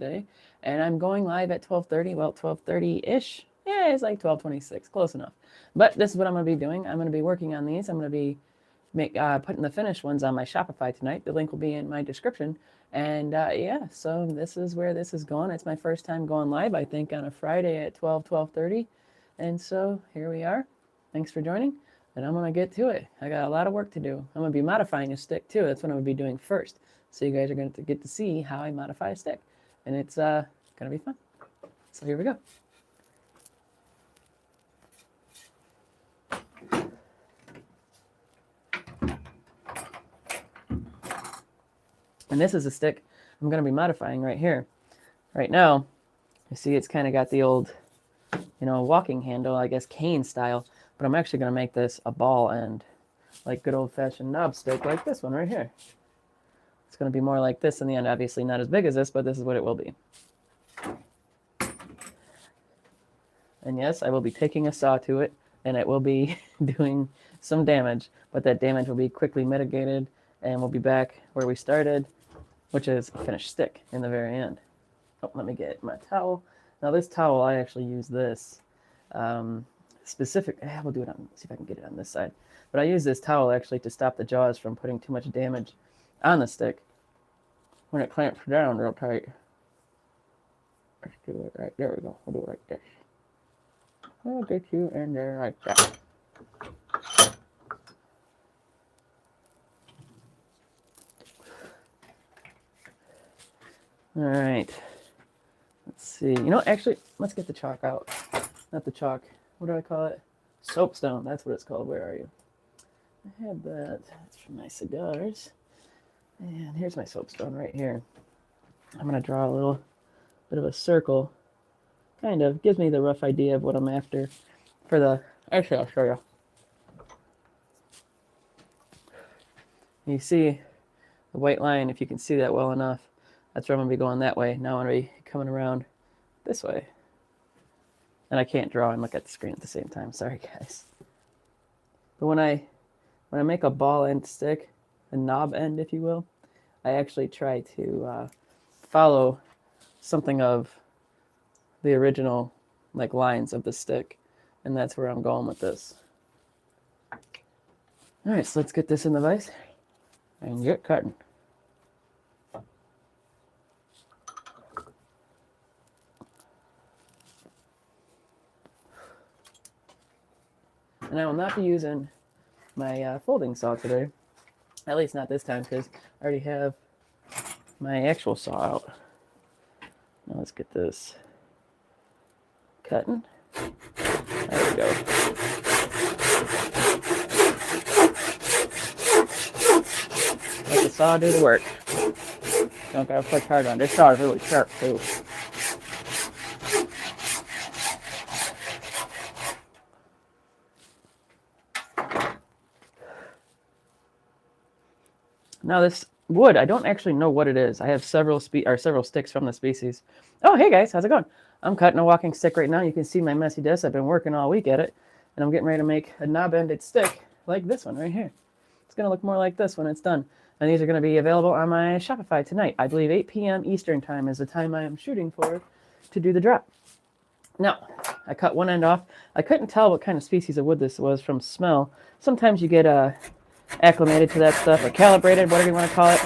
today, and I'm going live at 12:30. Well, 12:30-ish. Yeah, it's like 12:26, close enough. But this is what I'm going to be doing. I'm going to be working on these. I'm going to be putting the finished ones on my Shopify tonight. The link will be in my description. And yeah, so this is where this is going. It's my first time going live, I think, on a Friday at 12:30. And so here we are. Thanks for joining. And I'm going to get to it. I got a lot of work to do. I'm going to be modifying a stick too. That's what I'm going to be doing first. So you guys are going to get to see how I modify a stick. And it's going to be fun. So here we go. And this is a stick I'm going to be modifying right here. Right now, you see it's kind of got the old, walking handle, I guess cane style. But I'm actually going to make this a ball end, like good old-fashioned knob stick like this one right here. It's going to be more like this in the end. Obviously not as big as this, but this is what it will be. And yes, I will be taking a saw to it, and it will be doing some damage. But that damage will be quickly mitigated, and we'll be back where we started, which is a finished stick in the very end. Oh, let me get my towel. Now this towel, I actually use this we'll do it on, see if I can get it on this side. But I use this towel actually to stop the jaws from putting too much damage on the stick when it clamps down real tight. Let's do it right there. We go. We'll do it like this. I'll get you in there like that. All right. Let's see. Actually, let's get the chalk out. Not the chalk. What do I call it? Soapstone. That's what it's called. Where are you? I had that. That's from my cigars. And here's my soapstone right here. I'm going to draw a little bit of a circle. Kind of. Gives me the rough idea of what I'm after for the... Actually, I'll show you. You see the white line, if you can see that well enough. That's where I'm going to be going that way. Now I'm going to be coming around this way. And I can't draw and look at the screen at the same time. Sorry, guys. But when I make a ball end stick, a knob end, if you will, I actually try to follow something of the original lines of the stick. And that's where I'm going with this. All right, so let's get this in the vise and get cutting. And I will not be using my folding saw today. At least not this time, because I already have my actual saw out. Now let's get this cutting. There we go. Let the saw do the work. Don't gotta push hard on. This saw is really sharp too. Now this wood, I don't actually know what it is. I have several sticks from the species. Oh, hey guys, how's it going? I'm cutting a walking stick right now. You can see my messy desk. I've been working all week at it, and I'm getting ready to make a knob-ended stick like this one right here. It's going to look more like this when it's done. And these are going to be available on my Shopify tonight. I believe 8 p.m. Eastern time is the time I am shooting for to do the drop. Now, I cut one end off. I couldn't tell what kind of species of wood this was from smell. Sometimes you get acclimated to that stuff, or calibrated, whatever you want to call it.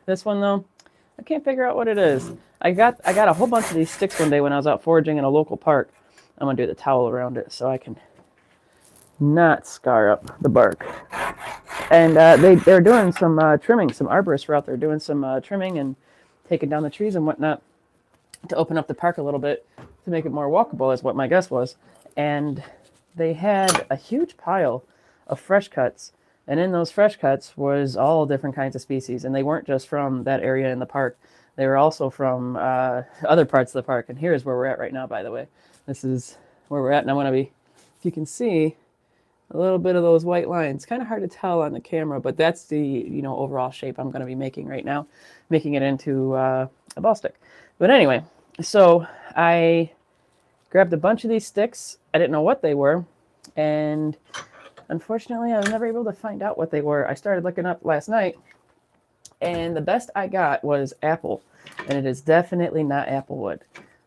This one, though, I can't figure out what it is. I got a whole bunch of these sticks one day when I was out foraging in a local park. I'm going to do the towel around it so I can not scar up the bark. And they're doing some trimming. Some arborists were out there doing some trimming and taking down the trees and whatnot to open up the park a little bit to make it more walkable, is what my guess was. And they had a huge pile of fresh cuts, and in those fresh cuts was all different kinds of species, and they weren't just from that area in the park. They were also from other parts of the park, and here's where we're at right now, by the way. This is where we're at, and I want to be, if you can see, a little bit of those white lines. Kind of hard to tell on the camera, but that's the overall shape I'm going to be making right now, making it into a ball stick. But anyway, so I grabbed a bunch of these sticks. I didn't know what they were, and unfortunately I was never able to find out what they were. I started looking up last night, And the best I got was apple, and it is definitely not applewood.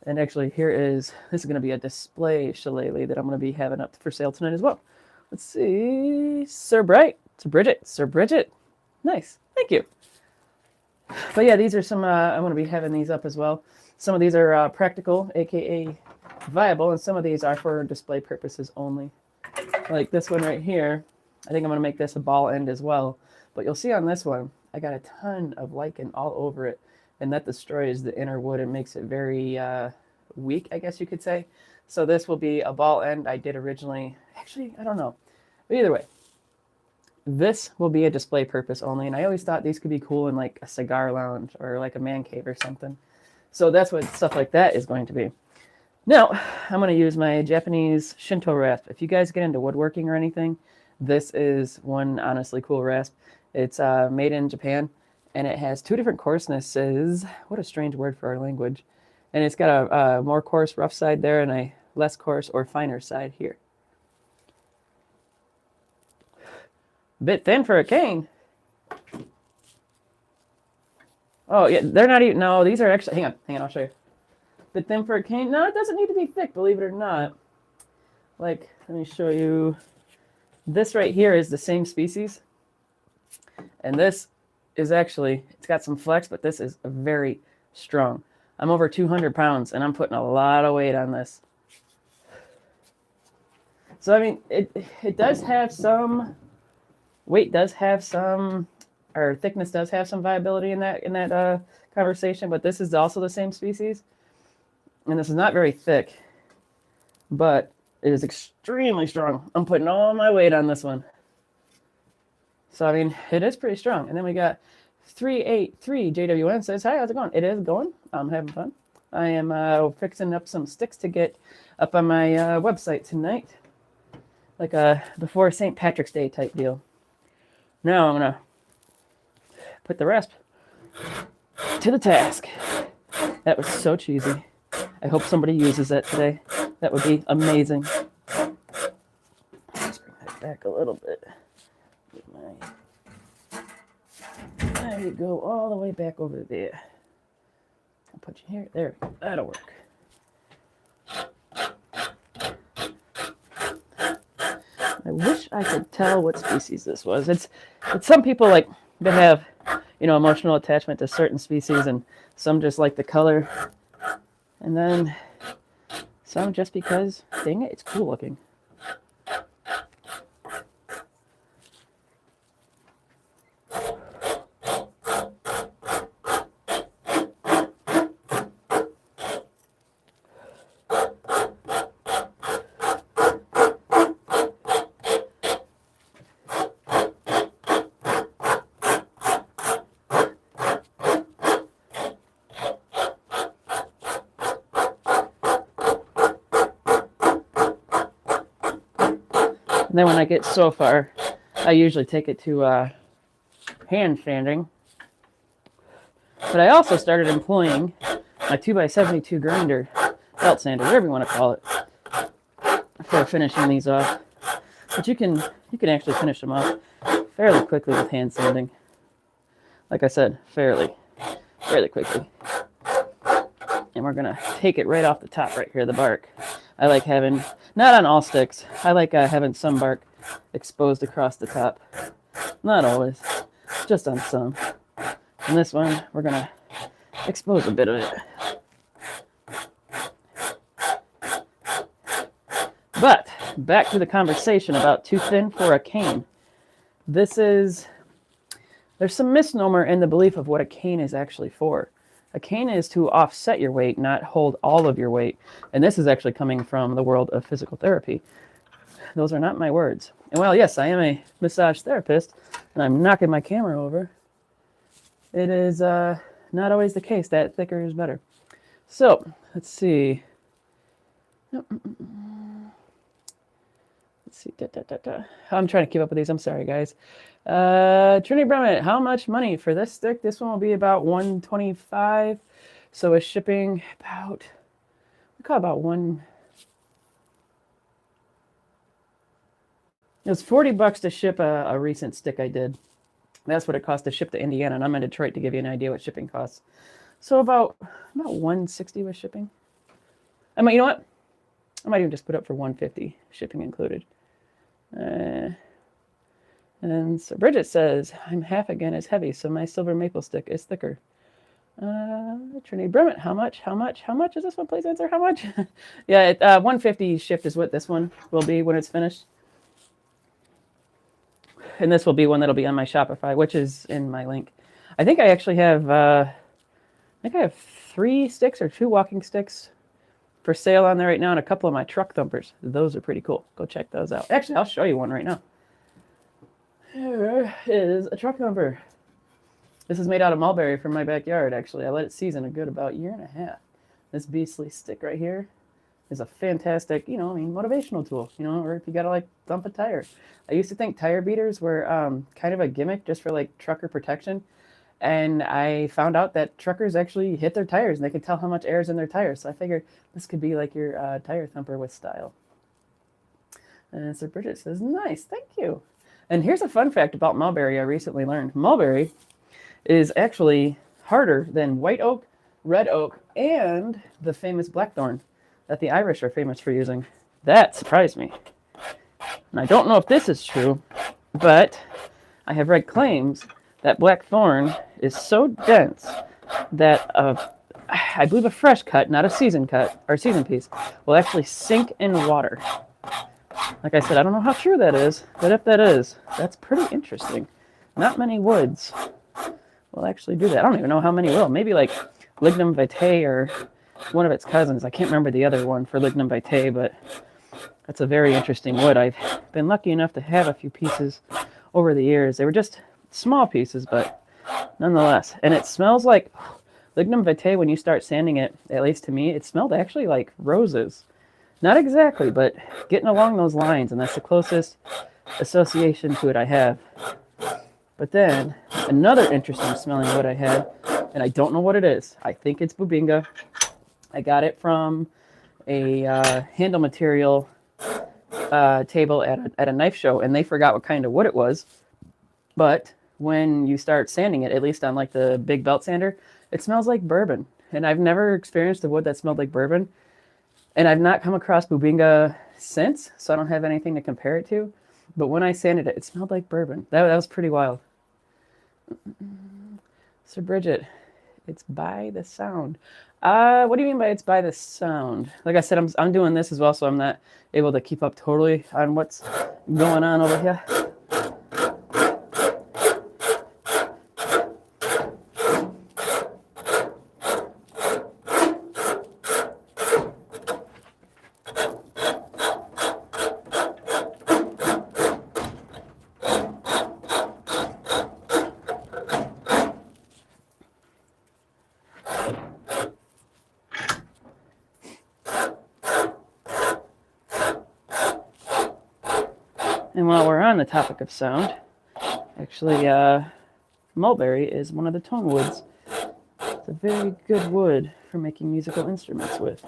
And actually, this is going to be a display shillelagh that I'm going to be having up for sale tonight as well. Let's see, Sir Bridget. Nice, thank you. But yeah, these are some, I'm going to be having these up as well. Some of these are practical, aka viable, and some of these are for display purposes only. Like this one right here, I think I'm going to make this a ball end as well. But you'll see on this one, I got a ton of lichen all over it, and that destroys the inner wood and makes it very weak, I guess you could say. So this will be a ball end I did originally. Actually, I don't know. But either way, this will be a display purpose only, and I always thought these could be cool in like a cigar lounge or like a man cave or something. So that's what stuff like that is going to be. Now, I'm going to use my Japanese Shinto rasp. If you guys get into woodworking or anything, this is one honestly cool rasp. It's made in Japan, and it has 2 different coarsenesses. What a strange word for our language. And it's got a more coarse rough side there and a less coarse or finer side here. A bit thin for a cane. Oh, yeah, they're not even, no, these are actually, hang on, I'll show you. Bit thin for a cane. No, it doesn't need to be thick, believe it or not. Like, let me show you. This right here is the same species. And this is actually, it's got some flex, but this is very strong. I'm over 200 pounds, and I'm putting a lot of weight on this. So, I mean, it does have some, weight does have some, or thickness does have some viability in that conversation, but this is also the same species. And this is not very thick, but it is extremely strong. I'm putting all my weight on this one. So, I mean, it is pretty strong. And then we got 383 JWN says, hi, how's it going? It is going. I'm having fun. I am fixing up some sticks to get up on my website tonight. Like a before St. Patrick's Day type deal. Now I'm going to put the rasp to the task. That was so cheesy. I hope somebody uses that today. That would be amazing. Let's bring that back a little bit. There you go, all the way back over there. I'll put you here. There, that'll work. I wish I could tell what species this was. It's some people like that have, emotional attachment to certain species, and some just like the color, and then some just because, dang it, it's cool looking. And then when I get so far, I usually take it to hand sanding. But I also started employing my 2x72 grinder, belt sander, whatever you want to call it, for finishing these off. But you can actually finish them off fairly quickly with hand sanding. Like I said, fairly quickly. And we're gonna take it right off the top right here, the bark. I like having, not on all sticks, I like having some bark exposed across the top. Not always, just on some. And this one, we're gonna expose a bit of it. But, back to the conversation about too thin for a cane. There's some misnomer in the belief of what a cane is actually for. A cane is to offset your weight, not hold all of your weight. And this is actually coming from the world of physical therapy. Those are not my words. And while, yes, I am a massage therapist, and I'm knocking my camera over, it is not always the case that thicker is better. So, let's see. Let's see. I'm trying to keep up with these. I'm sorry, guys. Trinity Bremen, how much money for this stick? This one will be about $125. So it's shipping about, we call it about it was $40 to ship a recent stick I did. That's what it costs to ship to Indiana, and I'm in Detroit to give you an idea what shipping costs. So about $160 with shipping. You know what? I might even just put up for $150, shipping included. And so Bridget says, I'm half again as heavy, so my silver maple stick is thicker. Trinity Bremmett, how much is this one? Please answer, how much? Yeah, $150 shipped is what this one will be when it's finished. And this will be one that'll be on my Shopify, which is in my link. I think I actually have, I have 3 sticks or 2 walking sticks for sale on there right now, and a couple of my truck thumpers. Those are pretty cool. Go check those out. Actually, I'll show you one right now. Here is a truck thumper. This is made out of mulberry from my backyard, actually. I let it season a good about 1.5 years. This beastly stick right here is a fantastic, motivational tool, or if you got to like thump a tire. I used to think tire beaters were kind of a gimmick just for like trucker protection. And I found out that truckers actually hit their tires and they can tell how much air is in their tires. So I figured this could be like your tire thumper with style. And so Bridget says, nice, thank you. And here's a fun fact about mulberry I recently learned. Mulberry is actually harder than white oak, red oak, and the famous blackthorn that the Irish are famous for using. That surprised me. And I don't know if this is true, but I have read claims that blackthorn is so dense that I believe a fresh cut, not a seasoned cut or seasoned piece, will actually sink in water. Like I said, I don't know how true that is, but if that is, that's pretty interesting. Not many woods will actually do that. I don't even know how many will. Maybe like lignum vitae or one of its cousins. I can't remember the other one for lignum vitae, but that's a very interesting wood. I've been lucky enough to have a few pieces over the years. They were just small pieces, but nonetheless. And it smells like lignum vitae when you start sanding it, at least to me, it smelled actually like roses. Not exactly, but getting along those lines, and that's the closest association to it I have. But then, another interesting smelling wood I had, and I don't know what it is. I think it's bubinga. I got it from a handle material table at a knife show, and they forgot what kind of wood it was. But when you start sanding it, at least on like the big belt sander, it smells like bourbon. And I've never experienced a wood that smelled like bourbon. And I've not come across bubinga since, so I don't have anything to compare it to. But when I sanded it, it smelled like bourbon. That was pretty wild. Sir Bridget, it's by the sound. What do you mean by it's by the sound? Like I said, I'm doing this as well, so I'm not able to keep up totally on what's going on over here. And while we're on the topic of sound, actually, mulberry is one of the tone woods. It's a very good wood for making musical instruments with.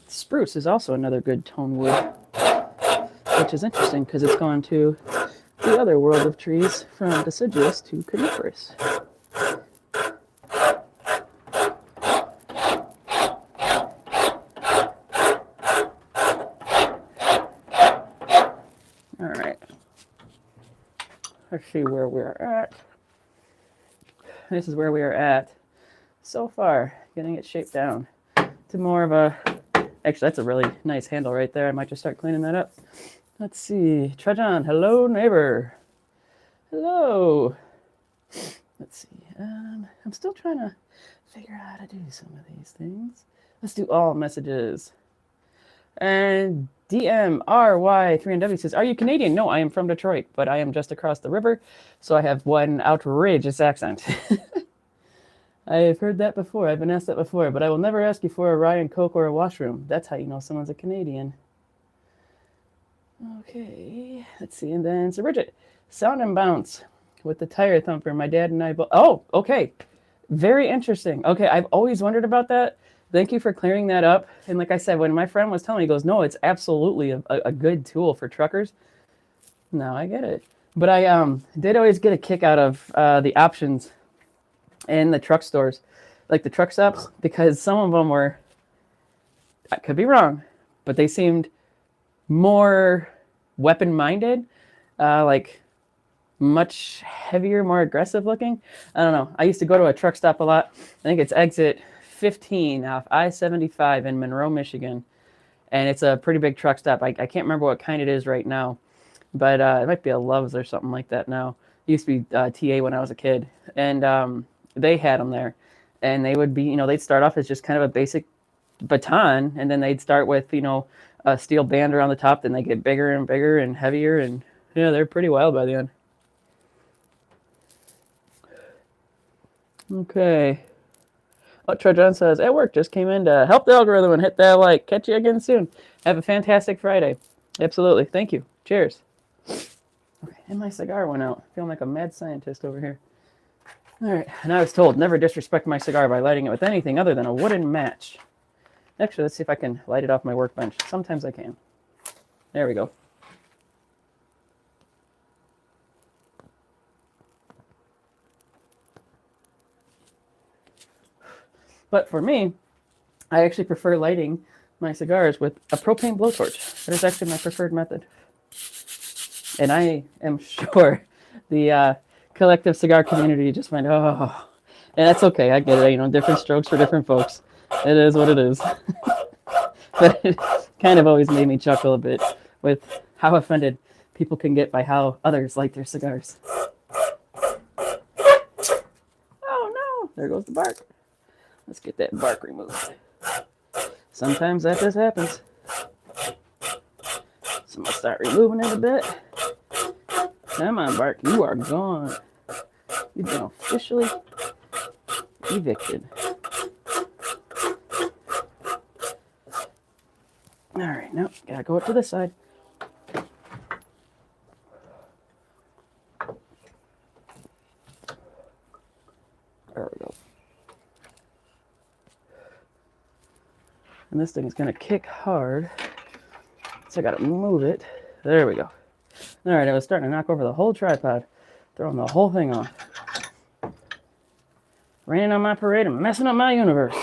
Spruce is also another good tone wood, which is interesting because it's gone to the other world of trees from deciduous to coniferous. Let's see where we're at. This is where we are at so far, getting it shaped down to more of a, actually that's a really nice handle right there. I might just start cleaning that up. Let's see, trudge on. Hello, neighbor. Hello. Let's see, I'm still trying to figure out how to do some of these things. Let's do all messages. And DMRY3NW says, are you Canadian? No, I am from Detroit, but I am just across the river, so I have one outrageous accent. I have heard that before. I've been asked that before, but I will never ask you for a rye and coke or a washroom. That's how you know someone's a Canadian. Okay, let's see. And then, so Bridget, sound and bounce with the tire thumper. My dad and I both. Oh, okay. Very interesting. Okay, I've always wondered about that. Thank you for clearing that up. And like I said, when my friend was telling me, he goes, no, it's absolutely a good tool for truckers. Now I get it. But I did always get a kick out of the options in the truck stores, like the truck stops, because some of them were, I could be wrong, but they seemed more weapon-minded, like much heavier, more aggressive looking. I don't know. I used to go to a truck stop a lot. I think it's exit 15 off I-75 in Monroe, Michigan. And it's a pretty big truck stop. I can't remember what kind it is right now, but it might be a Love's or something like that now. It used to be TA when I was a kid. And they had them there. And they would be, they'd start off as just kind of a basic baton. And then they'd start with, a steel band around the top. Then they get bigger and bigger and heavier. And, they're pretty wild by the end. Okay. Oh, Troy John says, at work, just came in to help the algorithm and hit that like. Catch you again soon. Have a fantastic Friday. Absolutely. Thank you. Cheers. Okay, and my cigar went out. Feeling like a mad scientist over here. All right, and I was told, never disrespect my cigar by lighting it with anything other than a wooden match. Actually, let's see if I can light it off my workbench. Sometimes I can. There we go. But for me, I actually prefer lighting my cigars with a propane blowtorch. That is actually my preferred method. And I am sure the collective cigar community just went, oh, and that's okay. I get it. Different strokes for different folks. It is what it is. But it kind of always made me chuckle a bit with how offended people can get by how others light their cigars. Oh no, there goes the bark. Let's get that bark removed. Sometimes that just happens. So I'm going to start removing it a bit. Come on, bark. You are gone. You've been officially evicted. All right, now got to go up to this side. There we go. And this thing is going to kick hard. So I got to move it. There we go. All right, I was starting to knock over the whole tripod, throwing the whole thing off. Raining on my parade and messing up my universe.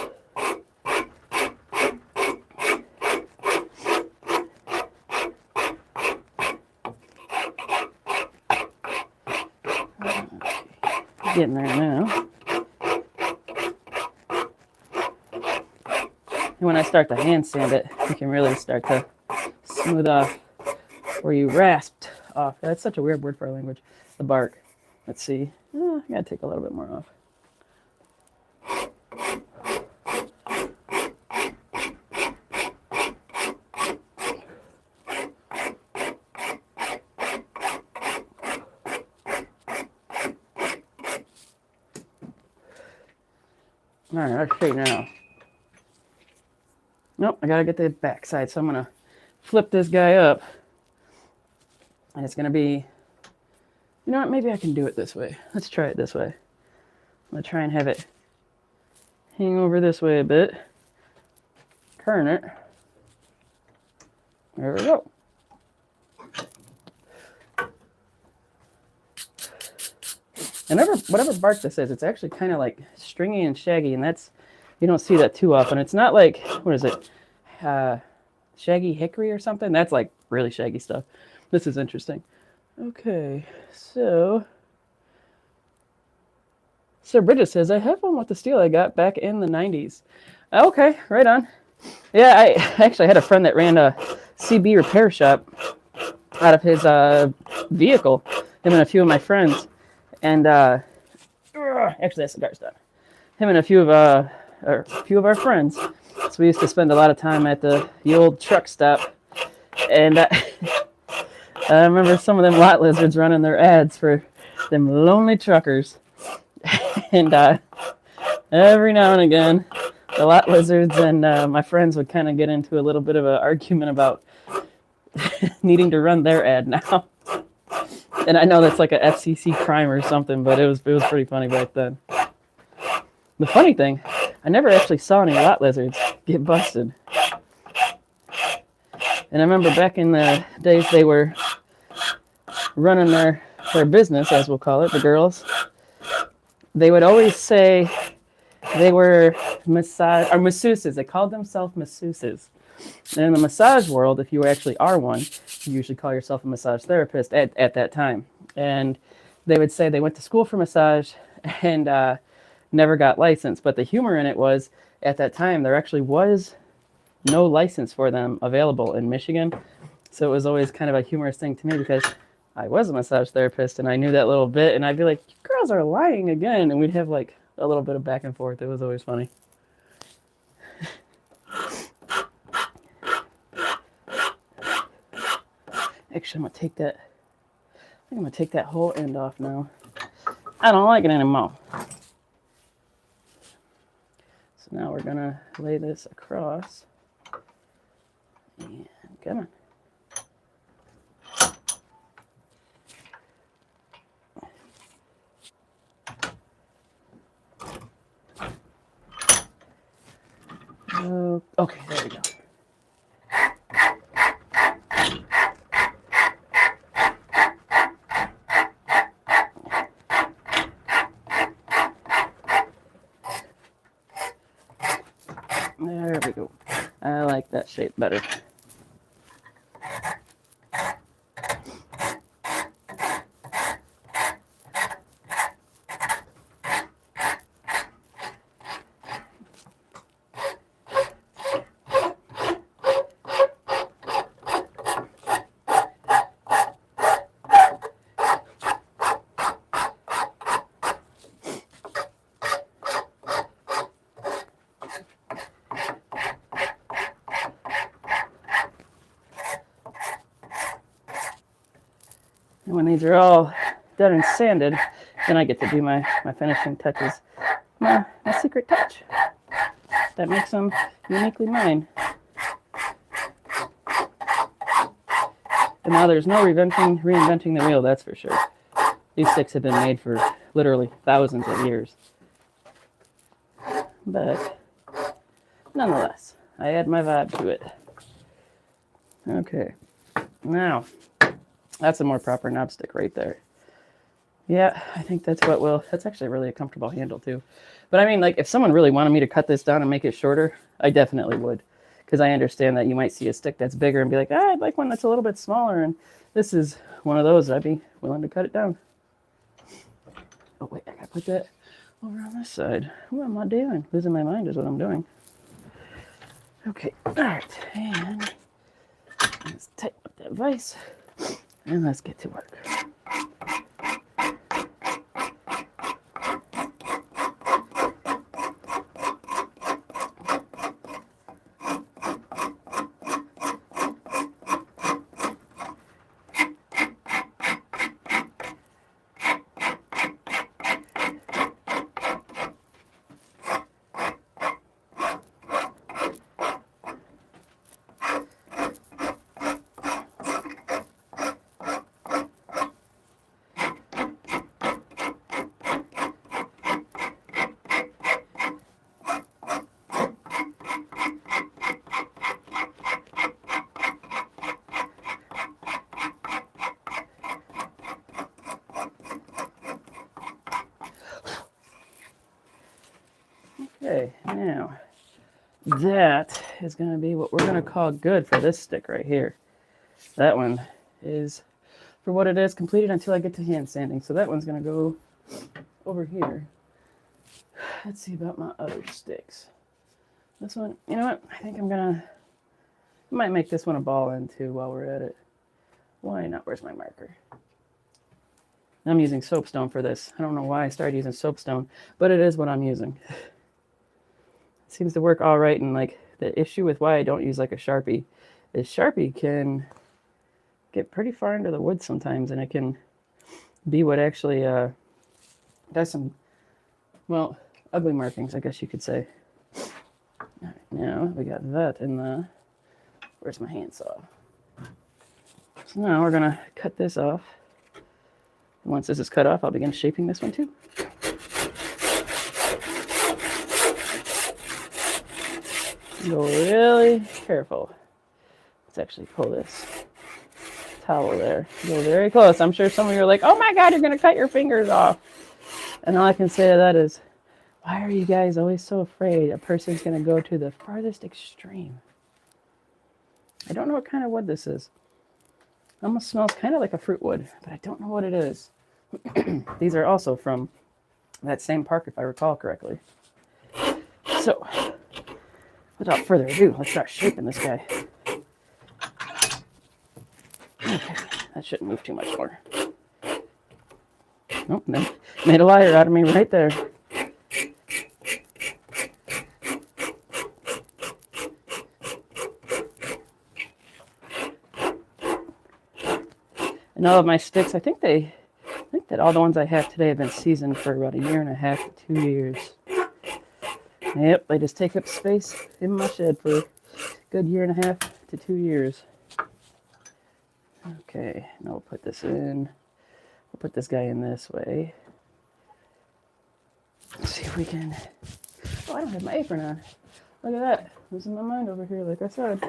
Getting there now. And when I start to hand sand it, you can really start to smooth off where you rasped off. That's such a weird word for our language. The bark. Let's see. I gotta take a little bit more off. All right, let's see now. Nope, I gotta get the back side, so I'm gonna flip this guy up. And it's gonna be, you know what, maybe I can do it this way. Let's try it this way. I'm gonna try and have it hang over this way a bit. Turn it. There we go. And whatever bark this is, it's actually kind of like stringy and shaggy, and that's, you don't see that too often. It's not like, what is it, shaggy hickory or something? That's like really shaggy stuff. This is interesting. Okay, so Sir Bridget says, I have one with the steel I got back in the 90s. Okay, right on. Yeah, I actually had a friend that ran a CB repair shop out of his vehicle, him and a few of my friends. And actually, that cigar's done. Him and a few of our friends. So we used to spend a lot of time at the old truck stop. And I remember some of them lot lizards running their ads for them lonely truckers. And every now and again, the lot lizards and my friends would kind of get into a little bit of an argument about needing to run their ad now. And I know that's like a FCC crime or something, but it was pretty funny back then. The funny thing, I never actually saw any lot lizards. get busted. And I remember back in the days they were running their business, as we'll call it, the girls. They would always say they were masseuses. They called themselves masseuses. And in the massage world, if you actually are one, you usually call yourself a massage therapist at that time. And they would say they went to school for massage and never got licensed. But the humor in it was, at that time, there actually was no license for them available in Michigan. So it was always kind of a humorous thing to me because I was a massage therapist and I knew that little bit. And I'd be like, you girls are lying again. And we'd have like a little bit of back and forth. It was always funny. Actually, I'm going to take that. I think I'm going to take that whole end off now. I don't like it anymore. So now we're going to lay this across. And come on. Okay, there we go. There we go. I like that shape better. And when these are all done and sanded, then I get to do my finishing touches. My secret touch. That makes them uniquely mine. And now there's no reinventing the wheel, that's for sure. These sticks have been made for literally thousands of years. But nonetheless, I add my vibe to it. Okay, now that's a more proper knob stick right there. Yeah, I think that's that's actually really a comfortable handle too. But I mean, like, if someone really wanted me to cut this down and make it shorter, I definitely would. Because I understand that you might see a stick that's bigger and be like, I'd like one that's a little bit smaller. And this is one of those, I'd be willing to cut it down. Oh, wait, I gotta put that over on this side. What am I doing? Losing my mind is what I'm doing. Okay, all right. And let's tighten up that vise. And let's get to work. Okay, now that is going to be what we're going to call good for this stick right here. That one is, for what it is, completed until I get to hand sanding. So that one's going to go over here. Let's see about my other sticks. This one, you know what? I think I might make this one a ball end too while we're at it. Why not? Where's my marker? I'm using soapstone for this. I don't know why I started using soapstone, but it is what I'm using. Seems to work all right. And like, the issue with why I don't use like a Sharpie is Sharpie can get pretty far into the wood sometimes, and it can be what actually does some, well, ugly markings, I guess you could say. All right, now we got that in the, where's my handsaw? So now we're gonna cut this off. Once this is cut off, I'll begin shaping this one too. Go really careful. Let's actually pull this towel there. Go very close. I'm sure some of you are like, oh my God, you're going to cut your fingers off. And all I can say to that is, why are you guys always so afraid a person's going to go to the farthest extreme? I don't know what kind of wood this is. It almost smells kind of like a fruit wood, but I don't know what it is. These are also from that same park, if I recall correctly. So, without further ado, let's start shaping this guy. Okay, that shouldn't move too much more. Nope, made a liar out of me right there. And all of my sticks, I think that all the ones I have today have been seasoned for about 1.5 to 2 years. Yep, they just take up space in my shed for a good 1.5 to 2 years. Okay, now we'll put this in. We'll put this guy in this way. Let's see if we can... Oh, I don't have my apron on. Look at that. Losing my mind over here, like I said.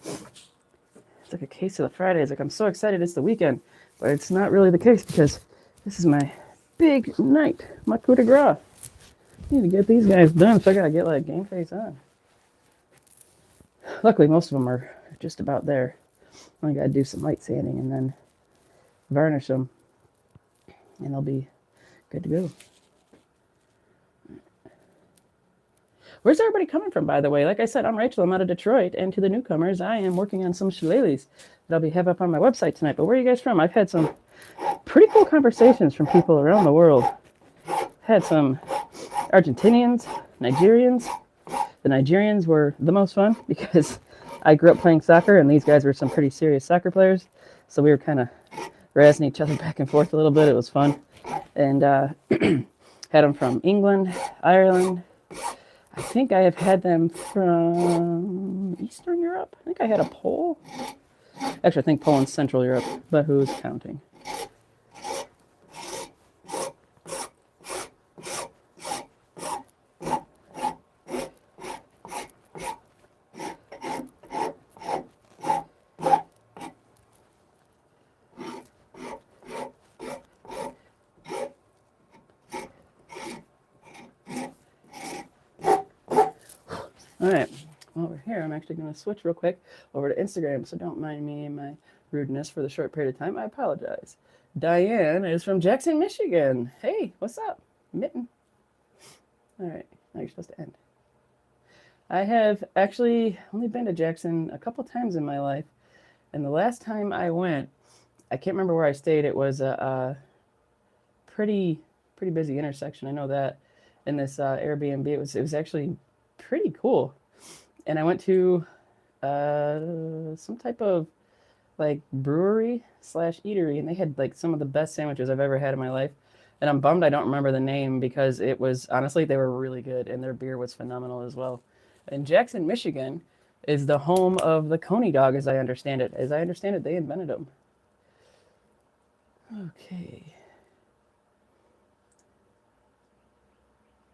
It's like a case of the Fridays. Like, I'm so excited it's the weekend. But it's not really the case because this is my big night. My coup de grace. I need to get these guys done, so I gotta get like game face on. Luckily, most of them are just about there. I gotta do some light sanding and then varnish them, and they'll be good to go. Where's everybody coming from, by the way? Like I said, I'm Rachel. I'm out of Detroit, and to the newcomers, I am working on some shillelaghs that I'll have up on my website tonight. But where are you guys from? I've had some pretty cool conversations from people around the world. Had some Argentinians, Nigerians. The Nigerians were the most fun because I grew up playing soccer, and these guys were some pretty serious soccer players. So we were kind of razzing each other back and forth a little bit. It was fun. And had them from England, Ireland. I think I have had them from Eastern Europe. I think I had a Pole. Actually, I think Poland's Central Europe, but who's counting? All right, over here, I'm actually going to switch real quick over to Instagram, so don't mind me and my rudeness for the short period of time. I apologize. Diane is from Jackson, Michigan. Hey, what's up? Mitten. All right, now you're supposed to end. I have actually only been to Jackson a couple times in my life, and the last time I went, I can't remember where I stayed. It was a pretty busy intersection. I know that. In this Airbnb, it was actually pretty cool. And I went to some type of like brewery / eatery, and they had like some of the best sandwiches I've ever had in my life. And I'm bummed I don't remember the name because it was, honestly, they were really good, and their beer was phenomenal as well. And Jackson, Michigan is the home of the Coney dog, as I understand it. As I understand it, they invented them. Okay.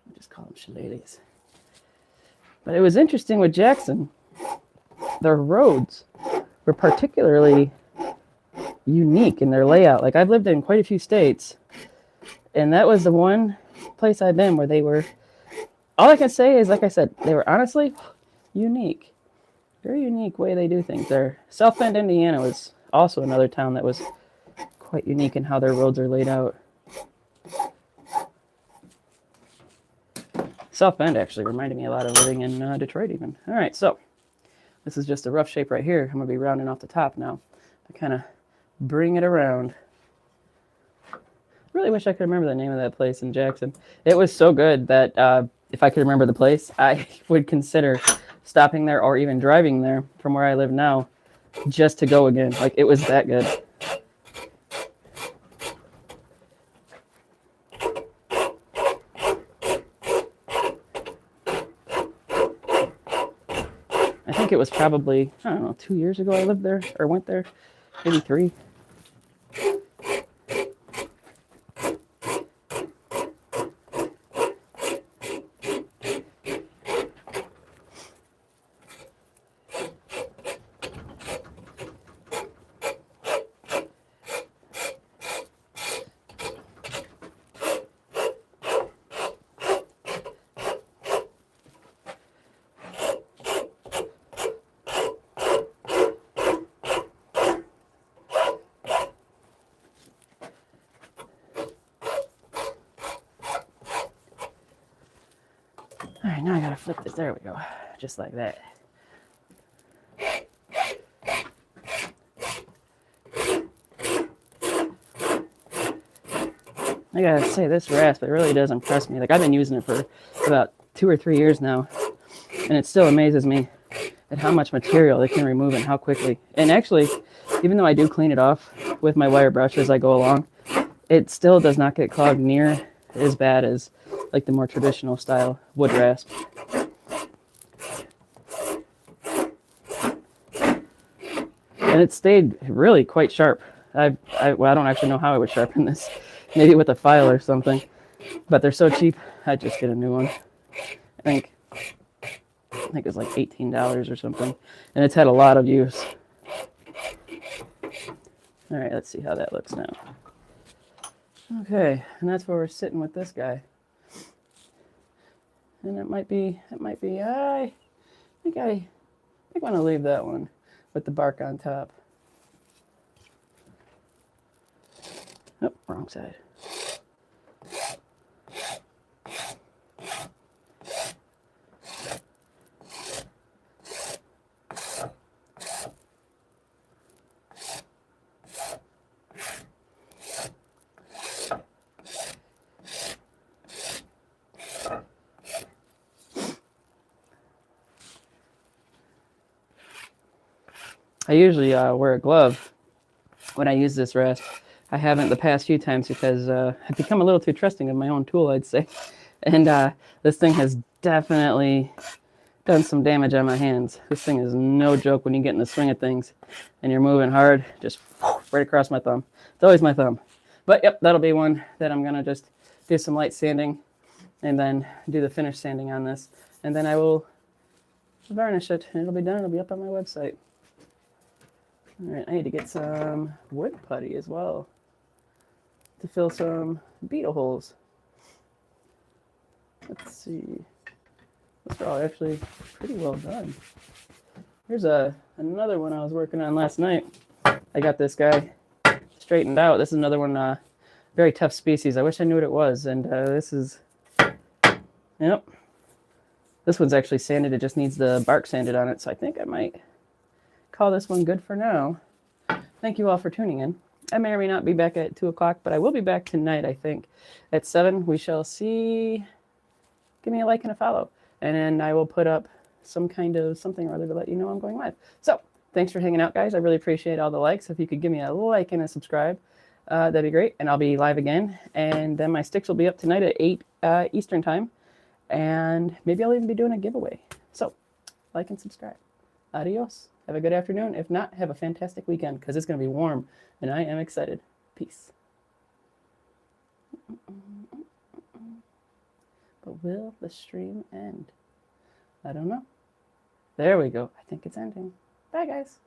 I'll just call them shillelaghs. But it was interesting with Jackson. Their roads were particularly unique in their layout. Like, I've lived in quite a few states, and that was the one place I've been where they were, all I can say is, like I said, they were honestly unique. Very unique way they do things there. South Bend, Indiana was also another town that was quite unique in how their roads are laid out. South Bend actually reminded me a lot of living in Detroit even. All right, so this is just a rough shape right here. I'm going to be rounding off the top now to kind of bring it around. Really wish I could remember the name of that place in Jackson. It was so good that if I could remember the place, I would consider stopping there or even driving there from where I live now just to go again. Like, it was that good. I think it was probably, I don't know, 2 years ago I lived there or went there, maybe 3. now I gotta flip this. There we go. Just like that. I gotta say, this rasp, it really does impress me. Like, I've been using it for about 2 or 3 years now, and it still amazes me at how much material it can remove and how quickly. And actually, even though I do clean it off with my wire brush as I go along, it still does not get clogged near as bad as like the more traditional style wood rasp. And it stayed really quite sharp. Well, I don't actually know how I would sharpen this. Maybe with a file or something. But they're so cheap, I'd just get a new one. I think it's like $18 or something. And it's had a lot of use. All right, let's see how that looks now. Okay, and that's where we're sitting with this guy. And I think I want to leave that one with the bark on top. Oh, wrong side. I usually wear a glove when I use this rasp. I haven't the past few times because I've become a little too trusting of my own tool, I'd say. And this thing has definitely done some damage on my hands. This thing is no joke when you get in the swing of things and you're moving hard, just right across my thumb. It's always my thumb. But yep, that'll be one that I'm going to just do some light sanding and then do the finish sanding on this. And then I will varnish it and it'll be done. It'll be up on my website. All right, I need to get some wood putty as well to fill some beetle holes. Let's see. Those are all actually pretty well done. Here's another one I was working on last night. I got this guy straightened out. This is another one, very tough species. I wish I knew what it was. And this is, yep. This one's actually sanded. It just needs the bark sanded on it. So I think I might call this one good for now. Thank you all for tuning in. I may or may not be back at 2 o'clock, but I will be back tonight, I think. At 7, we shall see. Give me a like and a follow. And then I will put up some kind of something or other to let you know I'm going live. So, thanks for hanging out, guys. I really appreciate all the likes. If you could give me a like and a subscribe, that'd be great. And I'll be live again. And then my sticks will be up tonight at 8 Eastern time. And maybe I'll even be doing a giveaway. So, like and subscribe. Adios. Have a good afternoon. If not, have a fantastic weekend because it's going to be warm and I am excited. Peace. But will the stream end? I don't know. There we go. I think it's ending. Bye, guys.